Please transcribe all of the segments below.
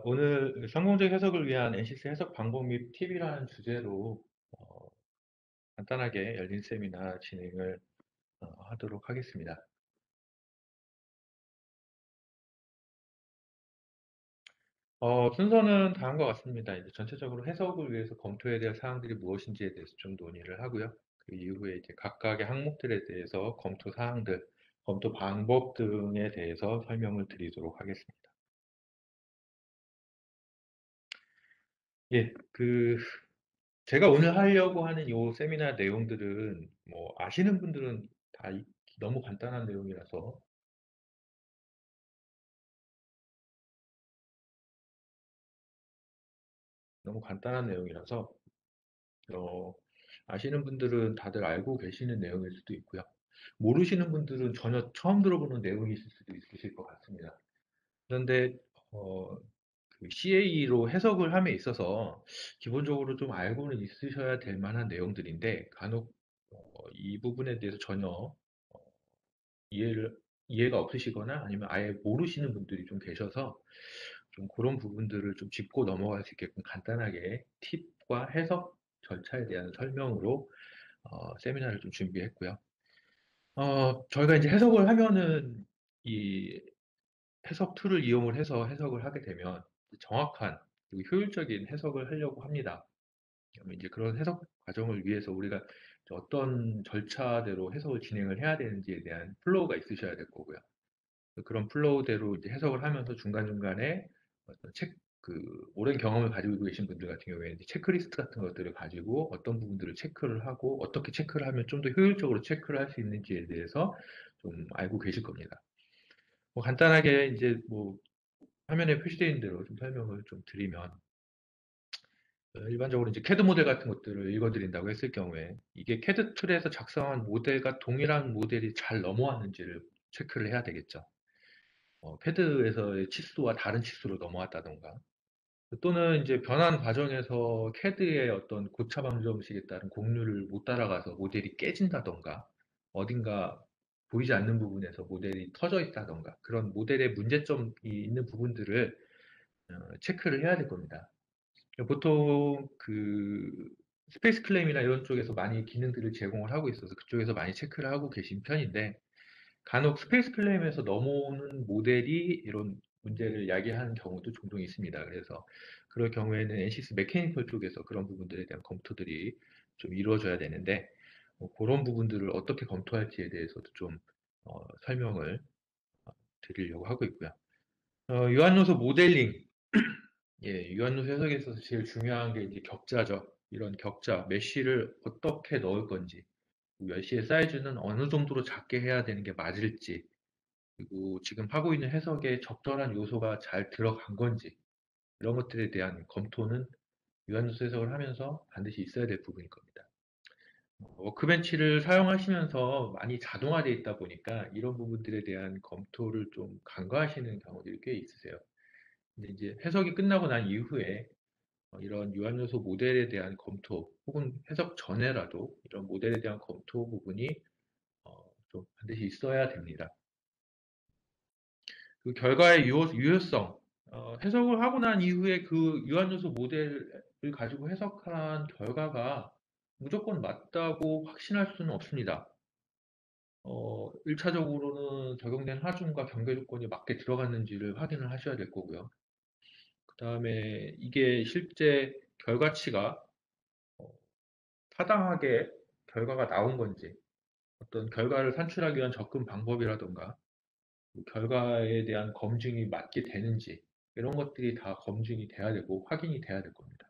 오늘 성공적 해석을 위한 NCS 해석 방법 및 팁이라는 주제로 어, 간단하게 열린 세미나 진행을 하도록 하겠습니다. 순서는 다음과 같습니다. 이제 전체적으로 해석을 위해서 검토해야 될 사항들이 무엇인지에 대해서 좀 논의를 하고요. 그 이후에 이제 각각의 항목들에 대해서 검토 사항들, 검토 방법 등에 대해서 설명을 드리도록 하겠습니다. 예, 제가 오늘 하려고 하는 요 세미나 내용들은 뭐 아시는 분들은 너무 간단한 내용이라서 너무 간단한 내용이라서 어, 아시는 분들은 다들 알고 계시는 내용일 수도 있고요. 모르시는 분들은 전혀 처음 들어보는 내용이 있을 수도 있으실 것 같습니다. 그런데 어, CA로 해석을 함에 있어서 기본적으로 좀 알고는 있으셔야 될 만한 내용들인데 간혹 이 부분에 대해서 전혀 이해를 이해가 없으시거나 아니면 아예 모르시는 분들이 좀 계셔서 좀 그런 부분들을 좀 짚고 넘어갈 수 있게끔 간단하게 팁과 해석 절차에 대한 설명으로 세미나를 좀 준비했고요. 저희가 이제 해석을 하면은 이 해석 툴을 이용을 해서 해석을 하게 되면 정확한 그리고 효율적인 해석을 하려고 합니다. 그러면 이제 그런 해석 과정을 위해서 우리가 어떤 절차대로 해석을 진행을 해야 되는지에 대한 플로우가 있으셔야 될 거고요. 그런 플로우대로 이제 해석을 하면서 중간중간에 어떤 오랜 경험을 가지고 계신 분들 같은 경우에 이제 체크리스트 같은 것들을 가지고 어떤 부분들을 체크를 하고 어떻게 체크를 하면 좀 더 효율적으로 체크를 할 수 있는지에 대해서 좀 알고 계실 겁니다. 뭐 간단하게 이제 뭐 화면에 표시되어 있는 대로 좀 설명을 좀 드리면 일반적으로 이제 캐드 모델 같은 것들을 읽어드린다고 했을 경우에 이게 캐드 툴에서 작성한 모델과 동일한 모델이 잘 넘어왔는지를 체크를 해야 되겠죠. 패드에서의 치수와 다른 치수로 넘어왔다던가 또는 이제 변환 과정에서 캐드의 어떤 고차 방정식에 따른 공률을 못 따라가서 모델이 깨진다던가 어딘가 보이지 않는 부분에서 모델이 터져 있다던가 그런 모델의 문제점이 있는 부분들을 체크를 해야 될 겁니다. 보통 스페이스 클레임이나 이런 쪽에서 많이 기능들을 제공을 하고 있어서 그쪽에서 많이 체크를 하고 계신 편인데 간혹 스페이스 클레임에서 넘어오는 모델이 이런 문제를 야기하는 경우도 종종 있습니다. 그래서 그럴 경우에는 NCS 메케니컬 쪽에서 그런 부분들에 대한 검토들이 좀 이루어져야 되는데 그런 부분들을 어떻게 검토할지에 대해서도 좀 설명을 드리려고 하고 있고요. 유한 요소 모델링, 예, 유한 요소 해석에 있어서 제일 중요한 게 이제 격자죠. 이런 격자, 메쉬를 어떻게 넣을 건지, 메쉬의 사이즈는 어느 정도로 작게 해야 되는 게 맞을지, 그리고 지금 하고 있는 해석에 적절한 요소가 잘 들어간 건지 이런 것들에 대한 검토는 유한도수 해석을 하면서 반드시 있어야 될 부분일 겁니다. 워크벤치를 사용하시면서 많이 자동화되어 있다 보니까 이런 부분들에 대한 검토를 좀 간과하시는 경우들이 꽤 있으세요. 근데 이제 해석이 끝나고 난 이후에 이런 유한요소 모델에 대한 검토 혹은 해석 전에라도 이런 모델에 대한 검토 부분이 좀 반드시 있어야 됩니다. 그 결과의 유효성, 해석을 하고 난 이후에 그 유한요소 모델을 가지고 해석한 결과가 무조건 맞다고 확신할 수는 없습니다. 1차적으로는 적용된 하중과 경계 조건이 맞게 들어갔는지를 확인을 하셔야 될 거고요. 그 다음에 이게 실제 결과치가 어, 타당하게 결과가 나온 건지, 어떤 결과를 산출하기 위한 접근 방법이라던가, 그 결과에 대한 검증이 맞게 되는지 이런 것들이 다 검증이 돼야 되고 확인이 돼야 될 겁니다.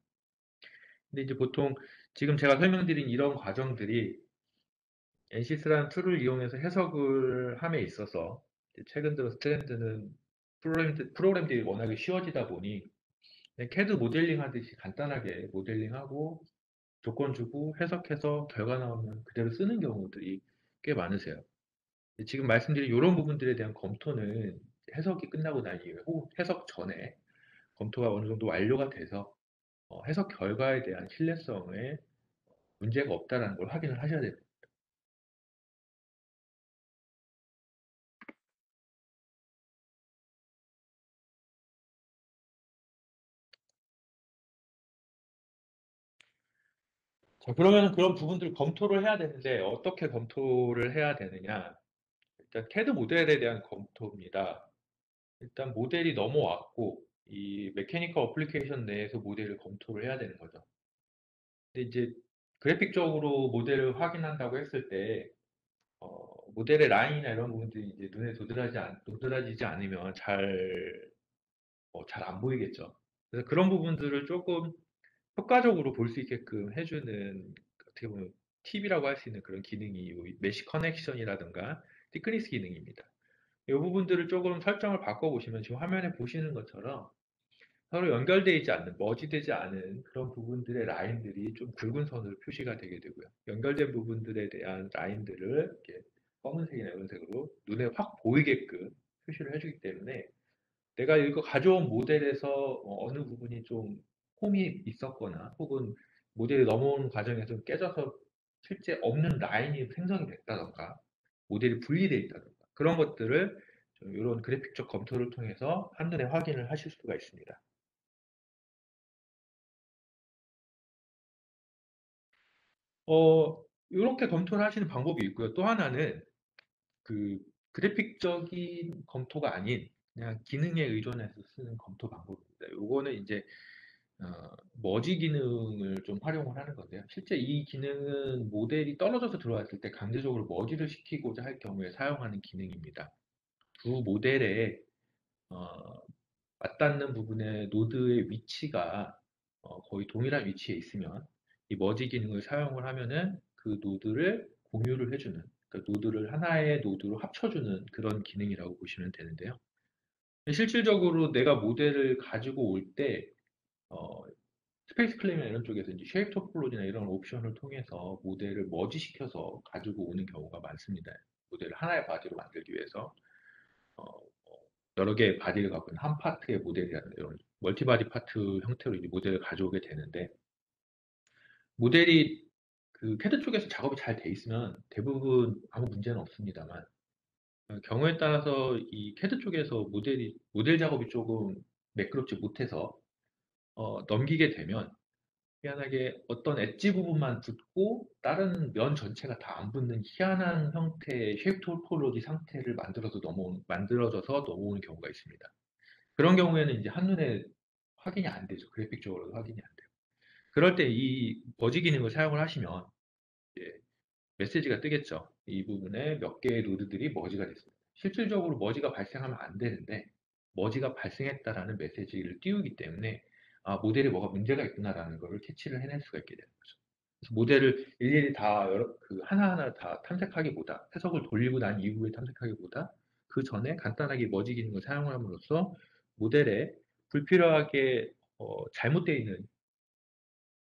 근데 이제 보통 지금 제가 설명드린 이런 과정들이 NCS라는 툴을 이용해서 해석을 함에 있어서 최근 들어서 트렌드는 프로그램들이 워낙에 쉬워지다 보니 그냥 캐드 모델링 하듯이 간단하게 모델링하고 조건 주고 해석해서 결과 나오면 그대로 쓰는 경우들이 꽤 많으세요. 지금 말씀드린 이런 부분들에 대한 검토는 해석이 끝나고 난 이후에 혹은 해석 전에 검토가 어느 정도 완료가 돼서 해석 결과에 대한 신뢰성에 문제가 없다는 걸 확인을 하셔야 됩니다. 자, 그러면 그런 부분들을 검토를 해야 되는데 어떻게 검토를 해야 되느냐? 일단 CAD 모델에 대한 검토입니다. 일단 모델이 넘어왔고 이 메케니컬 어플리케이션 내에서 모델을 검토를 해야 되는 거죠. 근데 이제 그래픽적으로 모델을 확인한다고 했을 때 모델의 라인이나 이런 부분들이 이제 눈에 도드라지지 않으면 잘 안 보이겠죠. 그래서 그런 부분들을 조금 효과적으로 볼 수 있게끔 해주는 어떻게 보면 팁이라고 할 수 있는 그런 기능이 이 메시 커넥션이라든가 티크니스 기능입니다. 이 부분들을 조금 설정을 바꿔보시면 지금 화면에 보시는 것처럼 서로 연결되어 있지 않는, 머지되지 않은 그런 부분들의 라인들이 좀 굵은 선으로 표시가 되게 되고요. 연결된 부분들에 대한 라인들을 이렇게 검은색이나 이런 색으로 눈에 확 보이게끔 표시를 해주기 때문에 내가 이거 가져온 모델에서 어느 부분이 좀 홈이 있었거나 혹은 모델이 넘어오는 과정에서 깨져서 실제 없는 라인이 생성이 됐다던가 모델이 분리되어 있다던가 그런 것들을 좀 이런 그래픽적 검토를 통해서 한눈에 확인을 하실 수가 있습니다. 이렇게 검토를 하시는 방법이 있고요. 또 하나는 그 그래픽적인 검토가 아닌 그냥 기능에 의존해서 쓰는 검토 방법입니다. 요거는 이제 머지 기능을 좀 활용을 하는 건데요. 실제 이 기능은 모델이 떨어져서 들어왔을 때 강제적으로 머지를 시키고자 할 경우에 사용하는 기능입니다. 두 모델에 어, 맞닿는 부분의 노드의 위치가 거의 동일한 위치에 있으면 이 머지 기능을 사용을 하면은 그 노드를 공유를 해주는, 그러니까 노드를 하나의 노드로 합쳐주는 그런 기능이라고 보시면 되는데요. 실질적으로 내가 모델을 가지고 올 때, 스페이스 클레임이나 이런 쪽에서 이제 쉐입 토폴로지나 이런 옵션을 통해서 모델을 머지시켜서 가지고 오는 경우가 많습니다. 모델을 하나의 바디로 만들기 위해서. 어, 어, 여러 개의 바디를 갖고 있는 한 파트의 모델이라는 이런 멀티바디 파트 형태로 이제 모델을 가져오게 되는데 모델이 그 캐드 쪽에서 작업이 잘 돼 있으면 대부분 아무 문제는 없습니다만 경우에 따라서 이 캐드 쪽에서 모델 작업이 조금 매끄럽지 못해서 넘기게 되면 희한하게 어떤 엣지 부분만 붙고 다른 면 전체가 다 안 붙는 희한한 형태의 쉐입 토폴로지 상태를 만들어져서 넘어오는 경우가 있습니다. 그런 경우에는 이제 한눈에 확인이 안 되죠. 그래픽적으로도 확인이 안 돼요. 그럴 때 이 버지 기능을 사용을 하시면 이제 메시지가 뜨겠죠. 이 부분에 몇 개의 노드들이 머지가 됐습니다. 실질적으로 머지가 발생하면 안 되는데 머지가 발생했다라는 메시지를 띄우기 때문에 아, 모델에 뭐가 문제가 있구나라는 것을 캐치를 해낼 수가 있게 되는 거죠. 그래서 모델을 일일이 다 하나하나 다 탐색하기보다 해석을 돌리고 난 이후에 탐색하기보다 그 전에 간단하게 머지 기능을 사용함으로써 모델에 불필요하게 잘못되어 있는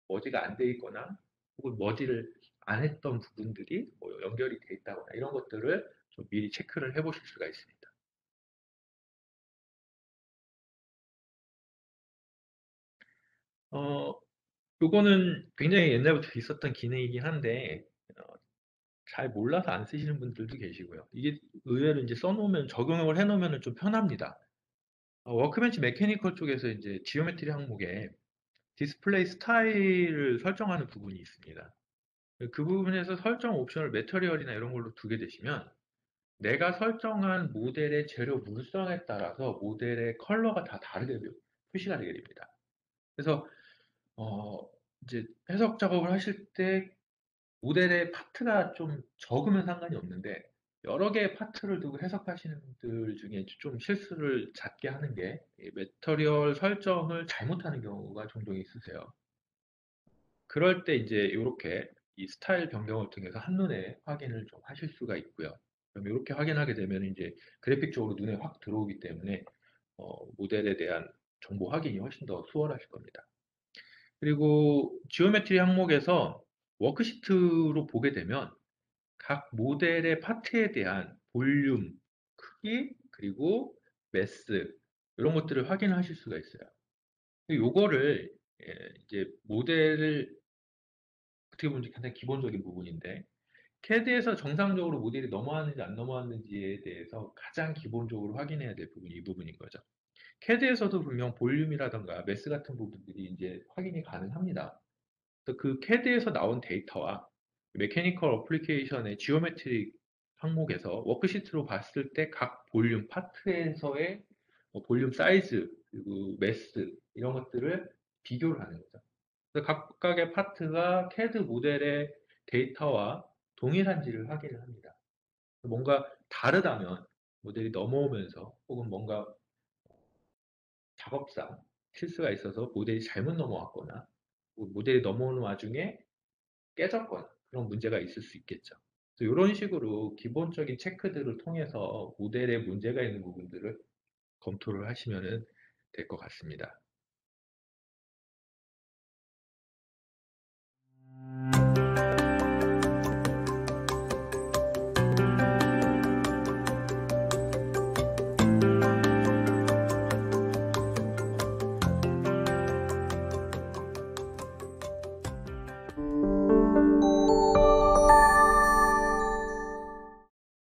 머지가 안 돼 있거나 혹은 머지를 안 했던 부분들이 뭐 연결이 돼 있다거나 이런 것들을 좀 미리 체크를 해보실 수가 있습니다. 어, 요거는 굉장히 옛날부터 있었던 기능이긴 한데 어, 잘 몰라서 안 쓰시는 분들도 계시고요. 이게 의외로 이제 써놓으면 적용을 해놓으면 좀 편합니다. 워크벤치 메케니컬 쪽에서 이제 지오메트리 항목에 디스플레이 스타일을 설정하는 부분이 있습니다. 그 부분에서 설정 옵션을 매터리얼이나 이런 걸로 두게 되시면 내가 설정한 모델의 재료 물성에 따라서 모델의 컬러가 다 다르게 표시가 되게 됩니다. 그래서 어, 이제 해석 작업을 하실 때 모델의 파트가 좀 적으면 상관이 없는데 여러 개의 파트를 두고 해석하시는 분들 중에 좀 실수를 잦게 하는 게 매터리얼 설정을 잘못하는 경우가 종종 있으세요. 그럴 때 이제 이렇게 이 스타일 변경을 통해서 한눈에 확인을 좀 하실 수가 있고요. 그럼 이렇게 확인하게 되면 이제 그래픽적으로 눈에 확 들어오기 때문에 모델에 대한 정보 확인이 훨씬 더 수월하실 겁니다. 그리고 지오메트리 항목에서 워크시트로 보게 되면 각 모델의 파트에 대한 볼륨, 크기, 그리고 매스 이런 것들을 확인하실 수가 있어요. 요거를 이제 모델을 어떻게 보면 가장 기본적인 부분인데 CAD에서 정상적으로 모델이 넘어왔는지 안 넘어왔는지에 대해서 가장 기본적으로 확인해야 될 부분이 이 부분인 거죠. CAD에서도 분명 볼륨이라던가 매스 같은 부분들이 이제 확인이 가능합니다. 그래서 그 CAD에서 나온 데이터와 메케니컬 어플리케이션의 지오메트릭 항목에서 워크시트로 봤을 때 각 볼륨 파트에서의 뭐 볼륨 사이즈 그리고 매스 이런 것들을 비교를 하는 거죠. 그래서 각각의 파트가 CAD 모델의 데이터와 동일한지를 확인을 합니다. 뭔가 다르다면 모델이 넘어오면서 혹은 뭔가 작업상 실수가 있어서 모델이 잘못 넘어왔거나 모델이 넘어오는 와중에 깨졌거나 그런 문제가 있을 수 있겠죠. 이런 식으로 기본적인 체크들을 통해서 모델에 문제가 있는 부분들을 검토를 하시면 될 것 같습니다.